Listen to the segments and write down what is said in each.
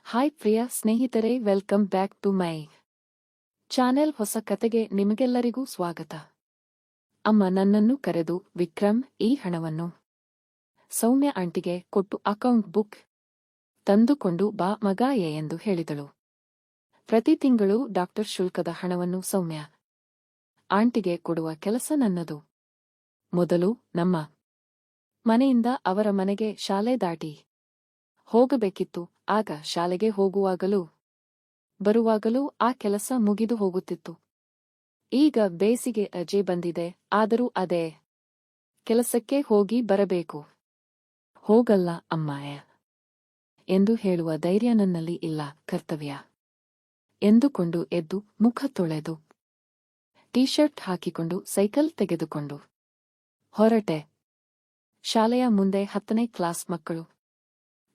Hi ಪ್ರಿಯ ಸ್ನೇಹಿತರೆ, welcome back to my channel. ಹೊಸ ಕತೆಗೆ ನಿಮಗೆಲ್ಲರಿಗೂ ಸ್ವಾಗತ. ಅಮ್ಮ ನನ್ನನ್ನು ಕರೆದು, ವಿಕ್ರಮ್, ಈ ಹಣವನ್ನು ಸೌಮ್ಯ ಆಂಟಿಗೆ ಕೊಟ್ಟು ಅಕೌಂಟ್ ಬುಕ್ ತಂದುಕೊಂಡು ಬಾ ಮಗ ಎಂದು ಹೇಳಿದಳು. ಪ್ರತಿ ತಿಂಗಳು ಡಾಕ್ಟರ್ ಶುಲ್ಕದ ಹಣವನ್ನು ಸೌಮ್ಯ ಆಂಟಿಗೆ ಕೊಡುವ ಕೆಲಸ ನನ್ನದು. ಮೊದಲು ನಮ್ಮ ಮನೆಯಿಂದ ಅವರ ಮನೆಗೆ ಶಾಲೆ ದಾಟಿ ಹೋಗಬೇಕಿತ್ತು. ಆಗ ಶಾಲೆಗೆ ಹೋಗುವಾಗಲೂ ಬರುವಾಗಲೂ ಆ ಕೆಲಸ ಮುಗಿದು ಹೋಗುತ್ತಿತ್ತು. ಈಗ ಬೇಸಿಗೆ ರಜೆ ಬಂದಿದೆ, ಆದರೂ ಅದೇ ಕೆಲಸಕ್ಕೆ ಹೋಗಿ ಬರಬೇಕು. ಹೋಗಲ್ಲ ಅಮ್ಮಾಯ ಎಂದು ಹೇಳುವ ಧೈರ್ಯ ನನ್ನಲ್ಲಿ ಇಲ್ಲ. ಕರ್ತವ್ಯ ಎಂದುಕೊಂಡು ಎದ್ದು ಮುಖ ತೊಳೆದು ಟೀ ಶರ್ಟ್ ಹಾಕಿಕೊಂಡು ಸೈಕಲ್ ತೆಗೆದುಕೊಂಡು ಹೊರಟೆ. ಶಾಲೆಯ ಮುಂದೆ 10ನೇ ಕ್ಲಾಸ್ ಮಕ್ಕಳು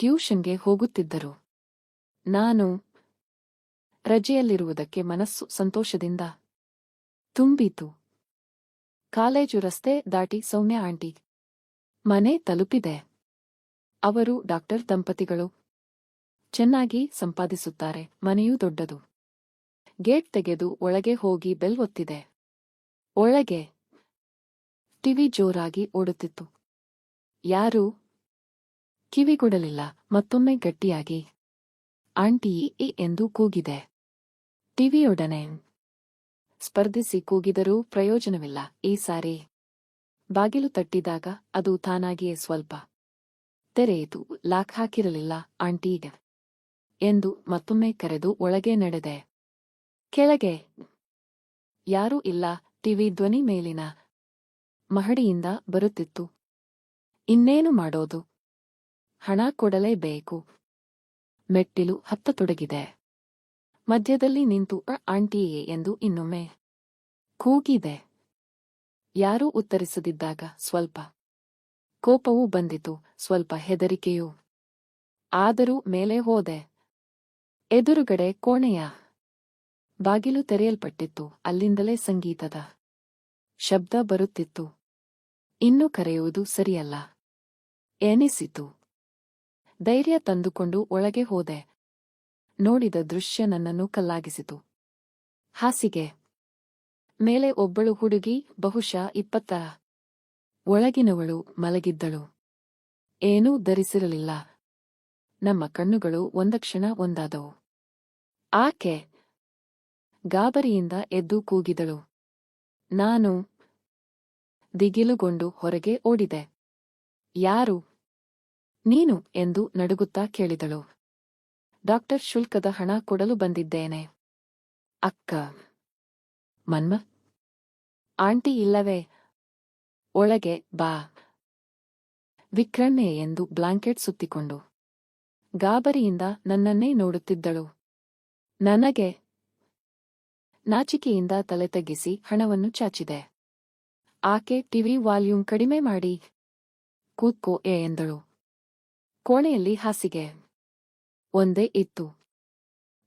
ಟ್ಯೂಷನ್ಗೆ ಹೋಗುತ್ತಿದ್ದರು. ನಾನು ರಜೆಯಲ್ಲಿರುವುದಕ್ಕೆ ಮನಸ್ಸು ಸಂತೋಷದಿಂದ ತುಂಬಿತು. ಕಾಲೇಜು ರಸ್ತೆ ದಾಟಿ ಸೌಮ್ಯ ಆಂಟಿ ಮನೆ ತಲುಪಿದೆ. ಅವರು ಡಾಕ್ಟರ್ ದಂಪತಿಗಳು. ಚೆನ್ನಾಗಿ ಸಂಪಾದಿಸುತ್ತಾರೆ. ಮನೆಯೂ ದೊಡ್ಡದು. ಗೇಟ್ ತೆಗೆದು ಒಳಗೆ ಹೋಗಿ ಬೆಲ್ ಒತ್ತಿದೆ. ಒಳಗೆ ಟಿವಿ ಜೋರಾಗಿ ಓಡುತ್ತಿತ್ತು. ಯಾರೂ ಕಿವಿಗೊಡಲಿಲ್ಲ. ಮತ್ತೊಮ್ಮೆ ಗಟ್ಟಿಯಾಗಿ ಆಂಟಿ ಎಂದು ಕೂಗಿದೆ. ಟಿವಿಯೊಡನೆ ಸ್ಪರ್ಧಿಸಿ ಕೂಗಿದರೂ ಪ್ರಯೋಜನವಿಲ್ಲ. ಈ ಸಾರಿ ಬಾಗಿಲು ತಟ್ಟಿದಾಗ ಅದು ತಾನಾಗಿಯೇ ಸ್ವಲ್ಪ ತೆರೆಯಿತು. ಲಾಕ್ ಹಾಕಿರಲಿಲ್ಲ. ಆಂಟಿಗೆ ಎಂದು ಮತ್ತೊಮ್ಮೆ ಕರೆದು ಒಳಗೆ ನಡೆದೆ. ಕೆಳಗೆ ಯಾರೂ ಇಲ್ಲ. ಟಿವಿ ಧ್ವನಿ ಮೇಲಿನ ಮಹಡಿಯಿಂದ ಬರುತ್ತಿತ್ತು. ಇನ್ನೇನು ಮಾಡೋದು? ಹಣ ಕೊಡಲೇಬೇಕು. ಮೆಟ್ಟಿಲು ಹತ್ತತೊಡಗಿದೆ. ಮಧ್ಯದಲ್ಲಿ ನಿಂತು ಆಂಟಿಯೇ ಎಂದು ಇನ್ನೊಮ್ಮೆ ಕೂಗಿದೆ. ಯಾರೂ ಉತ್ತರಿಸದಿದ್ದಾಗ ಸ್ವಲ್ಪ ಕೋಪವೂ ಬಂದಿತು, ಸ್ವಲ್ಪ ಹೆದರಿಕೆಯೂ. ಆದರೂ ಮೇಲೆ ಹೋದೆ. ಎದುರುಗಡೆ ಕೋಣೆಯ ಬಾಗಿಲು ತೆರೆಯಲ್ಪಟ್ಟಿತ್ತು. ಅಲ್ಲಿಂದಲೇ ಸಂಗೀತದ ಶಬ್ದ ಬರುತ್ತಿತ್ತು. ಇನ್ನು ಕರೆಯುವುದು ಸರಿಯಲ್ಲ ಎನಿಸಿತು. ಧೈರ್ಯ ತಂದುಕೊಂಡು ಒಳಗೆ ಹೋದೆ. ನೋಡಿದ ದೃಶ್ಯ ನನ್ನನ್ನು ಕಲ್ಲಾಗಿಸಿತು. ಹಾಸಿಗೆ ಮೇಲೆ ಒಬ್ಬಳು ಹುಡುಗಿ, ಬಹುಶಃ 20ರ ಒಳಗಿನವಳು ಮಲಗಿದ್ದಳು. ಏನೂ ಧರಿಸಿರಲಿಲ್ಲ. ನಮ್ಮ ಕಣ್ಣುಗಳು ಒಂದಕ್ಷಣ ಒಂದಾದವು. ಆಕೆ ಗಾಬರಿಯಿಂದ ಎದ್ದು ಕೂಗಿದಳು. ನಾನು ದಿಗಿಲುಗೊಂಡು ಹೊರಗೆ ಓಡಿದೆ. ಯಾರು ನೀನು ಎಂದು ನಡುಗುತ್ತಾ ಕೇಳಿದಳು. ಡಾಕ್ಟರ್ ಶುಲ್ಕದ ಹಣ ಕೊಡಲು ಬಂದಿದ್ದೇನೆ. ಅಕ್ಕ ಮನ್ಮ ಆಂಟಿ ಇಲ್ಲವೇ? ಒಳಗೆ ಬಾ ವಿಕ್ರಣ್ಣೆ ಎಂದು ಬ್ಲಾಂಕೆಟ್ ಸುತ್ತಿಕೊಂಡು ಗಾಬರಿಯಿಂದ ನನ್ನನ್ನೇ ನೋಡುತ್ತಿದ್ದಳು. ನನಗೆ ನಾಚಿಕೆಯಿಂದ ತಲೆ ತಗ್ಗಿಸಿ ಹಣವನ್ನು ಚಾಚಿದೆ. ಆಕೆ ಟಿವಿ ವಾಲ್ಯೂಮ್ ಕಡಿಮೆ ಮಾಡಿ ಕೂತ್ಕೋ ಎಂದಳು. ಕೋಣೆಯಲ್ಲಿ ಹಾಸಿಗೆ ಒಂದೇ ಇತ್ತು.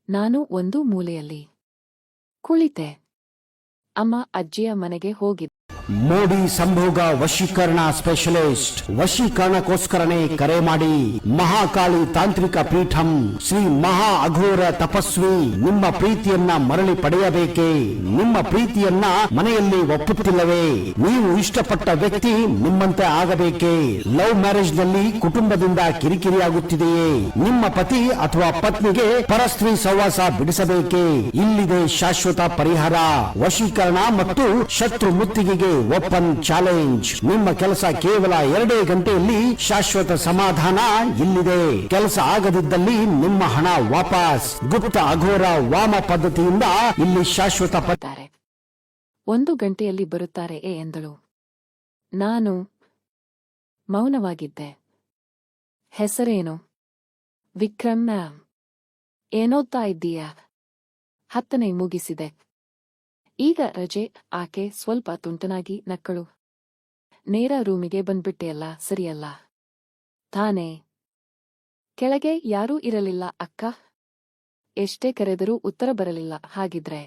ನಾನು ಒಂದು ಮೂಲೆಯಲ್ಲಿ ಕುಳಿತೆ. ಅಮ್ಮ ಅಜ್ಜಿಯ ಮನೆಗೆ ಹೋಗಿದ್ದೆ. ಮೋಡಿ ಸಂಭೋಗ ವಶೀಕರಣ ಸ್ಪೆಷಲಿಸ್ಟ್. ವಶೀಕರಣಕ್ಕೋಸ್ಕರನೇ ಕರೆ ಮಾಡಿ. ಮಹಾಕಾಳಿ ತಾಂತ್ರಿಕ ಪೀಠಂ ಶ್ರೀ ಮಹಾ ಅಘೋರ ತಪಸ್ವಿ ನಿಮ್ಮ ಪ್ರೀತಿಯನ್ನ ಮರಳಿ ಪಡೆಯಬೇಕೇ? ನಿಮ್ಮ ಪ್ರೀತಿಯನ್ನ ಮನೆಯಲ್ಲಿ ಒಪ್ಪುತ್ತಿಲ್ಲವೇ? ನೀವು ಇಷ್ಟಪಟ್ಟ ವ್ಯಕ್ತಿ ನಿಮ್ಮಂತೆ ಆಗಬೇಕೇ? ಲವ್ ಮ್ಯಾರೇಜ್ ನಲ್ಲಿ ಕುಟುಂಬದಿಂದ ಕಿರಿಕಿರಿಯಾಗುತ್ತಿದೆಯೇ? ನಿಮ್ಮ ಪತಿ ಅಥವಾ ಪತ್ನಿಗೆ ಪರಸ್ತ್ರೀ ಸಹವಾಸ ಬಿಡಿಸಬೇಕೇ? ಇಲ್ಲಿದೆ ಶಾಶ್ವತ ಪರಿಹಾರ. ವಶೀಕರಣ ಮತ್ತು ಶತ್ರು ಮುತ್ತಿಗೆಗೆ ಓಪನ್ ಚಾಲೆಂಜ್. ನಿಮ್ಮ ಕೆಲಸ ಕೇವಲ 2 ಗಂಟೆಯಲ್ಲಿ ಶಾಶ್ವತ ಸಮಾಧಾನ ಇಲ್ಲಿದೆ. ಕೆಲಸ ಆಗದಿದ್ದಲ್ಲಿ ನಿಮ್ಮ ಹಣ ವಾಪಸ್. ಗುಪ್ತ ಅಘೋರ ವಾಮ ಪದ್ಧತಿಯಿಂದ ಇಲ್ಲಿ ಶಾಶ್ವತ ಪಡ್ತಾರೆ. 1 ಗಂಟೆಯಲ್ಲಿ ಬರುತ್ತಾರೆ ಎಂದಳು. ನಾನು ಮೌನವಾಗಿದ್ದೆ. ಹೆಸರೇನು? ವಿಕ್ರಮ್ ಮ್ಯಾಮ್. ಏನೋದ್ತಾ ಇದ್ದೀಯಾ? 10ನೇ ಮುಗಿಸಿದೆ. ಈಗ ರಜೆ. ಆಕೆ ಸ್ವಲ್ಪ ತುಂಟನಾಗಿ ನಕ್ಕಳು. ನೇರ ರೂಮಿಗೆ ಬಂದ್ಬಿಟ್ಟೆಯಲ್ಲ, ಸರಿಯಲ್ಲ ತಾನೇ? ಕೆಳಗೆ ಯಾರೂ ಇರಲಿಲ್ಲ ಅಕ್ಕ. ಎಷ್ಟೇ ಕರೆದರೂ ಉತ್ತರ ಬರಲಿಲ್ಲ. ಹಾಗಿದ್ರೆ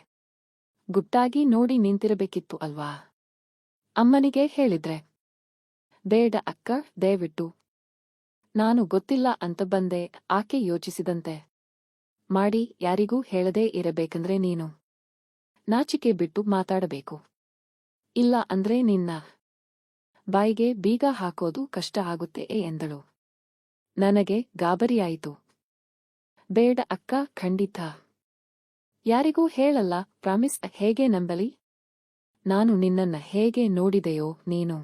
ಗುಟ್ಟಾಗಿ ನೋಡಿ ನಿಂತಿರಬೇಕಿತ್ತು ಅಲ್ವಾ? ಅಮ್ಮನಿಗೆ ಹೇಳಿದ್ರೆ. ಬೇಡ ಅಕ್ಕ, ದಯವಿಟ್ಟು. ನಾನು ಗೊತ್ತಿಲ್ಲ ಅಂತ ಬಂದೆ. ಆಕೆ ಯೋಚಿಸಿದಂತೆ ಮಾಡಿ ಯಾರಿಗೂ ಹೇಳದೇ ಇರಬೇಕಂದ್ರೆ ನೀನು ನಾಚಿಕೆ ಬಿಟ್ಟು ಮಾತಾಡಬೇಕು. ಇಲ್ಲ ಅಂದ್ರೆ ನಿನ್ನ ಬಾಯಿಗೆ ಬೀಗ ಹಾಕೋದು ಕಷ್ಟ ಆಗುತ್ತೆ ಎಂದಳು. ನನಗೆ ಗಾಬರಿಯಾಯಿತು. ಬೇಡ ಅಕ್ಕ, ಖಂಡಿತ ಯಾರಿಗೂ ಹೇಳಲ್ಲ, ಪ್ರಾಮಿಸ್. ಹೇಗೆ ನಂಬಲಿ? ನಾನು ನಿನ್ನನ್ನ ಹೇಗೆ ನೋಡಿದೆಯೋ ನೀನು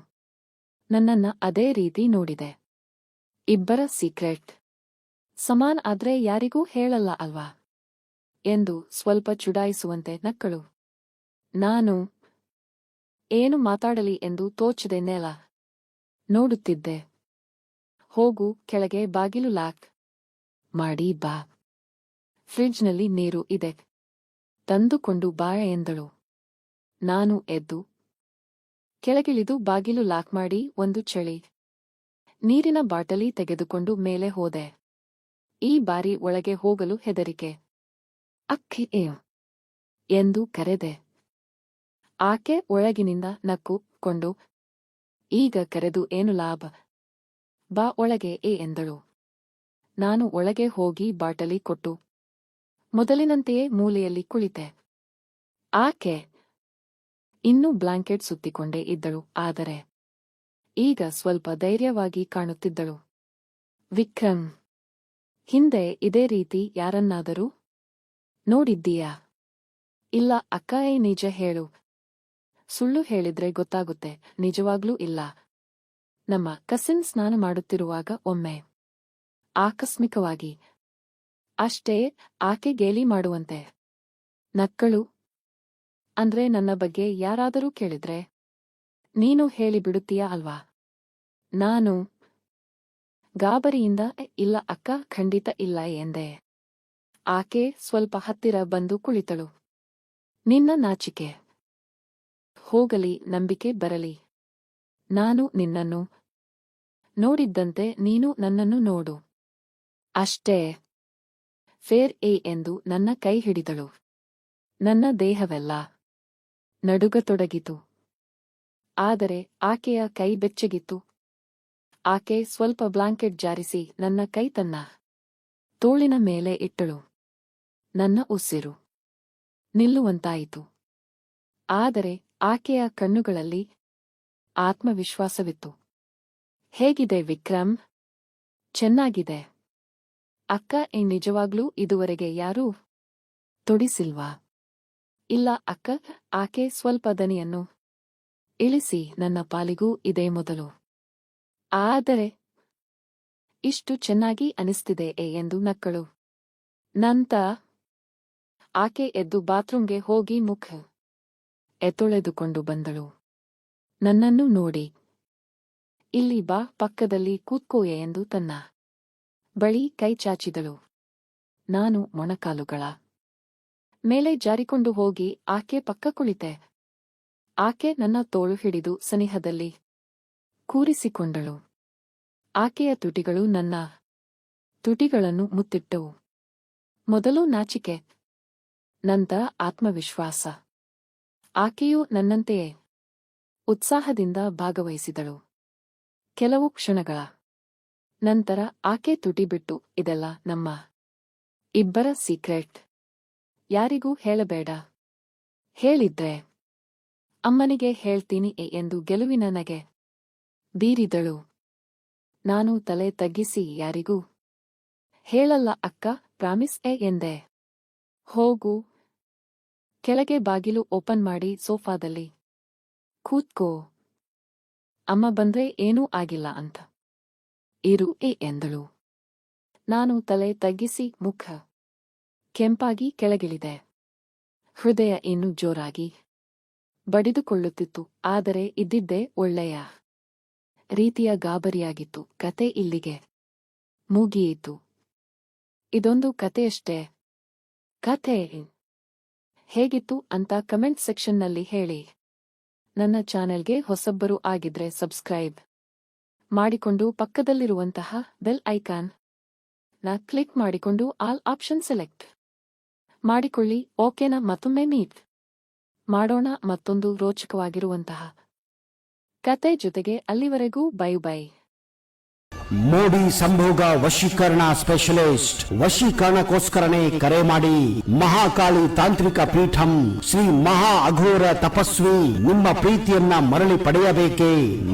ನನ್ನನ್ನ ಅದೇ ರೀತಿ ನೋಡಿದೆ. ಇಬ್ಬರ ಸೀಕ್ರೆಟ್ ಸಮಾನ್ ಆದ್ರೆ ಯಾರಿಗೂ ಹೇಳಲ್ಲ ಅಲ್ವಾ ಎಂದು ಸ್ವಲ್ಪ ಚುಡಾಯಿಸುವಂತೆ ನಕ್ಕಳು. ನಾನು ಏನು ಮಾತಾಡಲಿ ಎಂದು ತೋಚದೆ ನೆಲ ನೋಡುತ್ತಿದ್ದೆ. ಹೋಗು, ಕೆಳಗೆ ಬಾಗಿಲು ಲಾಕ್ ಮಾಡಿ ಬಾ. ಫ್ರಿಡ್ಜ್ನಲ್ಲಿ ನೀರು ಇದೆ, ತಂದುಕೊಂಡು ಬಾ ಎಂದಳು. ನಾನು ಎದ್ದು ಕೆಳಗಿಳಿದು ಬಾಗಿಲು ಲಾಕ್ ಮಾಡಿ ಒಂದು ಚಳಿ ನೀರಿನ ಬಾಟಲಿ ತೆಗೆದುಕೊಂಡು ಮೇಲೆ ಹೋದೆ. ಈ ಬಾರಿ ಒಳಗೆ ಹೋಗಲು ಹೆದರಿಕೆ. ಅಕ್ಕಿ ಎಂದು ಕರೆದೆ. ಆಕೆ ಒಳಗಿನಿಂದ ನಕ್ಕುಕೊಂಡು, ಈಗ ಕರೆದು ಏನು ಲಾಭ, ಬಾ ಒಳಗೆ ಎಂದಳು. ನಾನು ಒಳಗೆ ಹೋಗಿ ಬಾಟಲಿ ಕೊಟ್ಟು ಮೊದಲಿನಂತೆಯೇ ಮೂಲೆಯಲ್ಲಿ ಕುಳಿತೆ. ಆಕೆ ಇನ್ನೂ ಬ್ಲಾಂಕೆಟ್ ಸುತ್ತಿಕೊಂಡೇ ಇದ್ದಳು, ಆದರೆ ಈಗ ಸ್ವಲ್ಪ ಧೈರ್ಯವಾಗಿ ಕಾಣುತ್ತಿದ್ದಳು. ವಿಕ್ರಮ್, ಹಿಂದೆ ಇದೇ ರೀತಿ ಯಾರನ್ನಾದರೂ ನೋಡಿದ್ದೀಯಾ? ಇಲ್ಲ ಅಕ್ಕ, ನಿಜ ಹೇಳು. ಸುಳ್ಳು ಹೇಳಿದ್ರೆ ಗೊತ್ತಾಗುತ್ತೆ. ನಿಜವಾಗ್ಲೂ ಇಲ್ಲ. ನಮ್ಮ ಕಸಿನ್ ಸ್ನಾನ ಮಾಡುತ್ತಿರುವಾಗ ಒಮ್ಮೆ ಆಕಸ್ಮಿಕವಾಗಿ ಅಷ್ಟೇ ಆಕೆ ಗೇಲಿ ಮಾಡುವಂತೆ ನಕ್ಕಳು. ಅಂದ್ರೆ ನನ್ನ ಬಗ್ಗೆ ಯಾರಾದರೂ ಕೇಳಿದ್ರೆ ನೀನು ಹೇಳಿಬಿಡುತ್ತೀಯಾ ಅಲ್ವಾ? ನಾನು ಗಾಬರಿಯಿಂದ ಇಲ್ಲ ಅಕ್ಕ, ಖಂಡಿತ ಇಲ್ಲ ಎಂದೆ. ಆಕೆ ಸ್ವಲ್ಪ ಹತ್ತಿರ ಬಂದು ಕುಳಿತಳು. ನಿನ್ನ ನಾಚಿಕೆ ಹೋಗಲಿ, ನಂಬಿಕೆ ಬರಲಿ. ನಾನು ನಿನ್ನನ್ನು ನೋಡಿದ್ದಂತೆ ನೀನು ನನ್ನನ್ನು ನೋಡು, ಅಷ್ಟೇ. ಫೇರ್ ಎಂದು ನನ್ನ ಕೈ ಹಿಡಿದಳು. ನನ್ನ ದೇಹವೆಲ್ಲ ನಡುಗತೊಡಗಿತು. ಆದರೆ ಆಕೆಯ ಕೈ ಬೆಚ್ಚಗಿತ್ತು. ಆಕೆ ಸ್ವಲ್ಪ ಬ್ಲಾಂಕೆಟ್ ಜಾರಿಸಿ ನನ್ನ ಕೈ ತನ್ನ ತೋಳಿನ ಮೇಲೆ ಇಟ್ಟಳು. ನನ್ನ ಉಸಿರು ನಿಲ್ಲುವಂತಾಯಿತು. ಆದರೆ ಆಕೆಯ ಕಣ್ಣುಗಳಲ್ಲಿ ಆತ್ಮವಿಶ್ವಾಸವಿತ್ತು. ಹೇಗಿದೆ ವಿಕ್ರಮ್? ಚೆನ್ನಾಗಿದೆ ಅಕ್ಕ. ನಿಜವಾಗ್ಲೂ ಇದುವರೆಗೆ ಯಾರೂ ತೊಡಿಸಿಲ್ವಾ? ಇಲ್ಲ ಅಕ್ಕ. ಆಕೆ ಸ್ವಲ್ಪ ದನಿಯನ್ನು ಇಳಿಸಿ, ನನ್ನ ಪಾಲಿಗೂ ಇದೇ ಮೊದಲು. ಆದರೆ ಇಷ್ಟು ಚೆನ್ನಾಗಿ ಅನಿಸ್ತಿದೆ ಎಂದು ನಕ್ಕಳು. ನಂತರ ಆಕೆ ಎದ್ದು ಬಾತ್ರೂಂಗೆ ಹೋಗಿ ಮುಖ ತೊಳೆದುಕೊಂಡು ಬಂದಳು. ನನ್ನನ್ನು ನೋಡಿ, ಇಲ್ಲಿ ಬಾ, ಪಕ್ಕದಲ್ಲಿ ಕೂತ್ಕೋಯೆ ಎಂದು ತನ್ನ ಬಳಿ ಕೈ ಚಾಚಿದಳು. ನಾನು ಮೊಣಕಾಲುಗಳ ಮೇಲೆ ಜಾರಿಕೊಂಡು ಹೋಗಿ ಆಕೆ ಪಕ್ಕ ಕುಳಿತೆ. ಆಕೆ ನನ್ನ ತೋಳು ಹಿಡಿದು ಸನಿಹದಲ್ಲಿ ಕೂರಿಸಿಕೊಂಡಳು. ಆಕೆಯ ತುಟಿಗಳು ನನ್ನ ತುಟಿಗಳನ್ನು ಮುತ್ತಿಟ್ಟವು. ಮೊದಲು ನಾಚಿಕೆ, ನಂತರ ಆತ್ಮವಿಶ್ವಾಸ. ಆಕೆಯೂ ನನ್ನಂತೆಯೇ ಉತ್ಸಾಹದಿಂದ ಭಾಗವಹಿಸಿದಳು. ಕೆಲವು ಕ್ಷಣಗಳ ನಂತರ ಆಕೆ ತುಟಿ ಬಿಟ್ಟು, ಇದೆಲ್ಲ ನಮ್ಮ ಇಬ್ಬರ ಸೀಕ್ರೆಟ್, ಯಾರಿಗೂ ಹೇಳಬೇಡ. ಹೇಳಿದ್ರೆ ಅಮ್ಮನಿಗೆ ಹೇಳ್ತೀನಿ ಎಂದು ಗೆಲುವಿನ ನಗೆ ಬೀರಿದಳು. ನಾನು ತಲೆ ತಗ್ಗಿಸಿ, ಯಾರಿಗೂ ಹೇಳಲ್ಲ ಅಕ್ಕ, ಪ್ರಾಮಿಸ್ ಎಂದೆ. ಹೋಗು, ಕೆಳಗೆ ಬಾಗಿಲು ಓಪನ್ ಮಾಡಿ ಸೋಫಾದಲ್ಲಿ ಕೂತ್ಕೋ. ಅಮ್ಮ ಬಂದ್ರೆ ಏನೂ ಆಗಿಲ್ಲ ಅಂತ ಇರು ಎಂದಳು. ನಾನು ತಲೆ ತಗ್ಗಿಸಿ ಮುಖ ಕೆಂಪಾಗಿ ಕೆಳಗಿಳಿದೆ. ಹೃದಯ ಇನ್ನೂ ಜೋರಾಗಿ ಬಡಿದುಕೊಳ್ಳುತ್ತಿತ್ತು. ಆದರೆ ಇದ್ದಿದ್ದೇ ಒಳ್ಳೆಯ ರೀತಿಯ ಗಾಬರಿಯಾಗಿತ್ತು. ಕತೆ ಇಲ್ಲಿಗೆ ಮುಗಿಯಿತು. ಇದೊಂದು ಕತೆಯಷ್ಟೇ. ಕತೆ ಹೇಗಿತ್ತು ಅಂತ ಕಮೆಂಟ್ ಸೆಕ್ಷನ್ನಲ್ಲಿ ಹೇಳಿ. ನನ್ನ ಚಾನೆಲ್ಗೆ ಹೊಸಬ್ಬರು ಆಗಿದ್ರೆ ಸಬ್ಸ್ಕ್ರೈಬ್ ಮಾಡಿಕೊಂಡು ಪಕ್ಕದಲ್ಲಿರುವಂತಹ ಬೆಲ್ ಐಕಾನ್ ನ ಕ್ಲಿಕ್ ಮಾಡಿಕೊಂಡು ಆಲ್ ಆಪ್ಷನ್ ಸೆಲೆಕ್ಟ್ ಮಾಡಿಕೊಳ್ಳಿ. ಓಕೆನಾ? ಮತ್ತೊಮ್ಮೆ ಮೀಟ್ ಮಾಡೋಣ ಮತ್ತೊಂದು ರೋಚಕವಾಗಿರುವಂತಹ ಕತೆ ಜೊತೆಗೆ. ಅಲ್ಲಿವರೆಗೂ ಬೈ ಬೈ. ಮೋಡಿ ಸಂಭೋಗ ವಶೀಕರಣ ಸ್ಪೆಷಲಿಸ್ಟ್. ವಶೀಕರಣಕ್ಕೋಸ್ಕರನೇ ಕರೆ ಮಾಡಿ. ಮಹಾಕಾಳಿ ತಾಂತ್ರಿಕ ಪೀಠಂ ಶ್ರೀ ಮಹಾ ಅಘೋರ ತಪಸ್ವಿ ನಿಮ್ಮ ಪ್ರೀತಿಯನ್ನ ಮರಳಿ ಪಡೆಯಬೇಕೇ?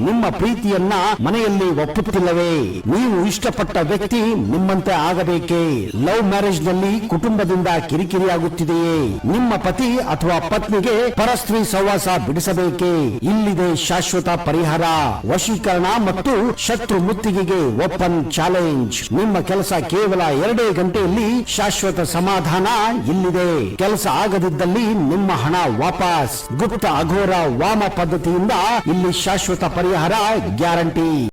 ನಿಮ್ಮ ಪ್ರೀತಿಯನ್ನ ಮನೆಯಲ್ಲಿ ಒಪ್ಪುತ್ತಿಲ್ಲವೇ? ನೀವು ಇಷ್ಟಪಟ್ಟ ವ್ಯಕ್ತಿ ನಿಮ್ಮಂತೆ ಆಗಬೇಕೇ? ಲವ್ ಮ್ಯಾರೇಜ್ ನಲ್ಲಿ ಕುಟುಂಬದಿಂದ ಕಿರಿಕಿರಿಯಾಗುತ್ತಿದೆಯೇ? ನಿಮ್ಮ ಪತಿ ಅಥವಾ ಪತ್ನಿಗೆ ಪರಸ್ತ್ರೀ ಸಹವಾಸ ಬಿಡಿಸಬೇಕೇ? ಇಲ್ಲಿದೆ ಶಾಶ್ವತ ಪರಿಹಾರ. ವಶೀಕರಣ ಮತ್ತು ಶತ್ರು ಮುತ್ತಿಗೆಗೆ ಓಪನ್ ಚಾಲೆಂಜ್. ನಿಮ್ಮ ಕೆಲಸ ಕೇವಲ 2 ಗಂಟೆಯಲ್ಲಿ ಶಾಶ್ವತ ಸಮಾಧಾನ ಇಲ್ಲಿದೆ. ಕೆಲಸ ಆಗದಿದ್ದಲ್ಲಿ ನಿಮ್ಮ ಹಣ ವಾಪಸ್. ಗುಪ್ತ ಅಘೋರ ವಾಮ ಪದ್ಧತಿಯಿಂದ ಇಲ್ಲಿ ಶಾಶ್ವತ ಪರಿಹಾರ ಗ್ಯಾರಂಟಿ.